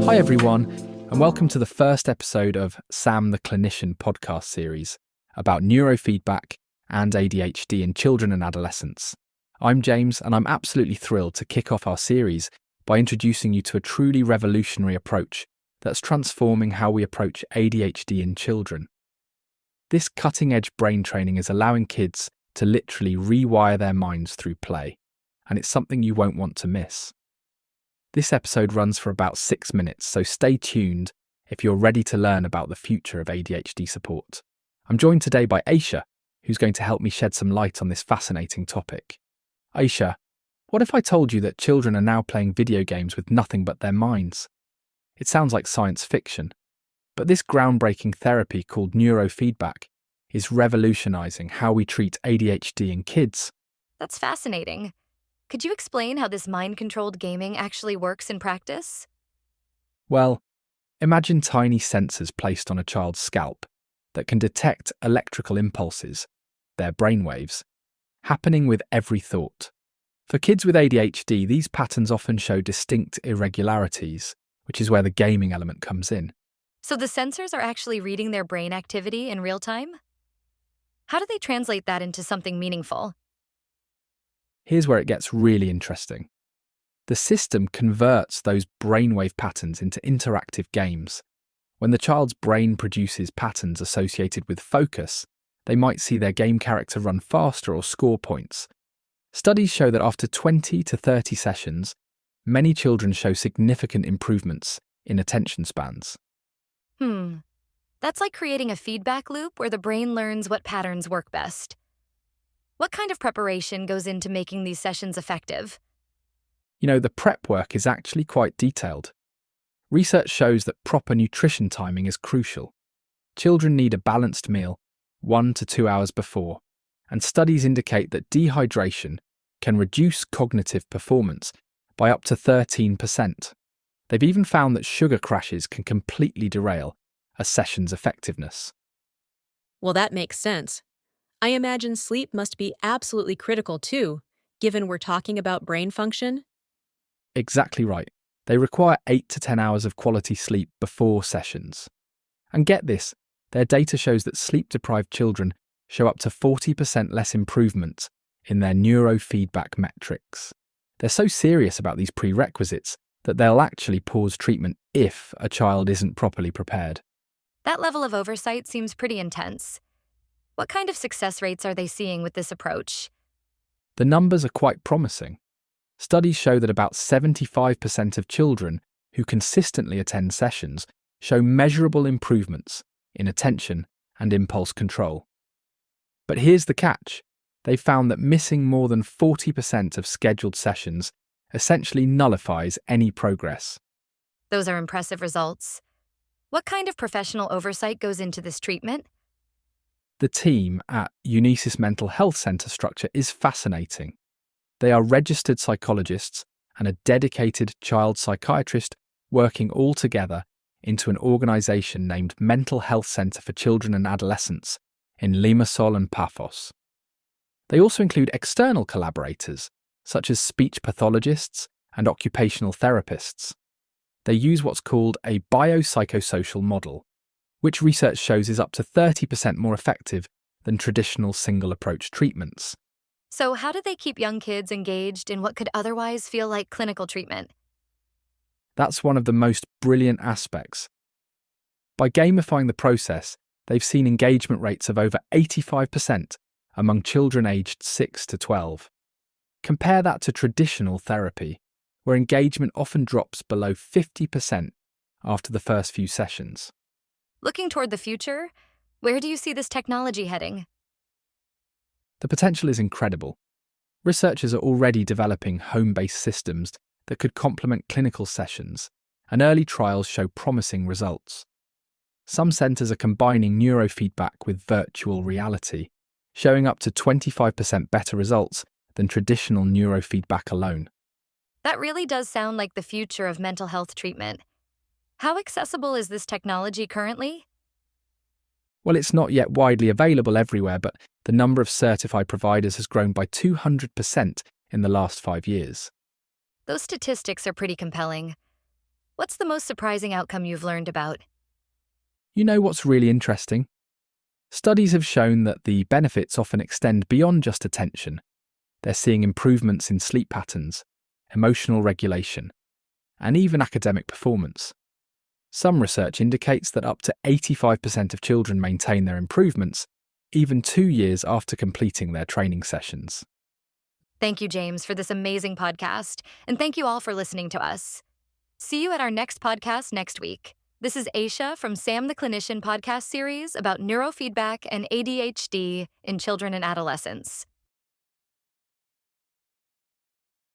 Hi everyone, and welcome to the first episode of Sam the Clinician podcast series about neurofeedback and ADHD in children and adolescents. I'm James, and I'm absolutely thrilled to kick off our series by introducing you to a truly revolutionary approach that's transforming how we approach ADHD in children. This cutting-edge brain training is allowing kids to literally rewire their minds through play, and it's something you won't want to miss. This episode runs for about 6 minutes, so stay tuned if you're ready to learn about the future of ADHD support. I'm joined today by Aisha, who's going to help me shed some light on this fascinating topic. Aisha, what if I told you that children are now playing video games with nothing but their minds? It sounds like science fiction, but this groundbreaking therapy called neurofeedback is revolutionizing how we treat ADHD in kids. That's fascinating. Could you explain how this mind-controlled gaming actually works in practice? Well, imagine tiny sensors placed on a child's scalp that can detect electrical impulses, their brainwaves, happening with every thought. For kids with ADHD, these patterns often show distinct irregularities, which is where the gaming element comes in. So the sensors are actually reading their brain activity in real time? How do they translate that into something meaningful? Here's where it gets really interesting. The system converts those brainwave patterns into interactive games. When the child's brain produces patterns associated with focus, they might see their game character run faster or score points. Studies show that after 20 to 30 sessions, many children show significant improvements in attention spans. That's like creating a feedback loop where the brain learns what patterns work best. What kind of preparation goes into making these sessions effective? The prep work is actually quite detailed. Research shows that proper nutrition timing is crucial. Children need a balanced meal 1 to 2 hours before, and studies indicate that dehydration can reduce cognitive performance by up to 13%. They've even found that sugar crashes can completely derail a session's effectiveness. Well, that makes sense. I imagine sleep must be absolutely critical too, given we're talking about brain function. Exactly right. They require 8 to 10 hours of quality sleep before sessions. And get this, their data shows that sleep-deprived children show up to 40% less improvement in their neurofeedback metrics. They're so serious about these prerequisites that they'll actually pause treatment if a child isn't properly prepared. That level of oversight seems pretty intense. What kind of success rates are they seeing with this approach? The numbers are quite promising. Studies show that about 75% of children who consistently attend sessions show measurable improvements in attention and impulse control. But here's the catch. They've found that missing more than 40% of scheduled sessions essentially nullifies any progress. Those are impressive results. What kind of professional oversight goes into this treatment? The team at Unisys Mental Health Centre structure is fascinating. They are registered psychologists and a dedicated child psychiatrist working all together into an organisation named Mental Health Centre for Children and Adolescents in Limassol and Paphos. They also include external collaborators, such as speech pathologists and occupational therapists. They use what's called a biopsychosocial model, which research shows is up to 30% more effective than traditional single-approach treatments. So how do they keep young kids engaged in what could otherwise feel like clinical treatment? That's one of the most brilliant aspects. By gamifying the process, they've seen engagement rates of over 85% among children aged 6 to 12. Compare that to traditional therapy, where engagement often drops below 50% after the first few sessions. Looking toward the future, where do you see this technology heading? The potential is incredible. Researchers are already developing home-based systems that could complement clinical sessions, and early trials show promising results. Some centres are combining neurofeedback with virtual reality, showing up to 25% better results than traditional neurofeedback alone. That really does sound like the future of mental health treatment. How accessible is this technology currently? Well, it's not yet widely available everywhere, but the number of certified providers has grown by 200% in the last 5 years. Those statistics are pretty compelling. What's the most surprising outcome you've learned about? You know what's really interesting? Studies have shown that the benefits often extend beyond just attention. They're seeing improvements in sleep patterns, emotional regulation, and even academic performance. Some research indicates that up to 85% of children maintain their improvements even 2 years after completing their training sessions. Thank you, James, for this amazing podcast, and thank you all for listening to us. See you at our next podcast next week. This is Aisha from Sam the Clinician podcast series about neurofeedback and ADHD in children and adolescents.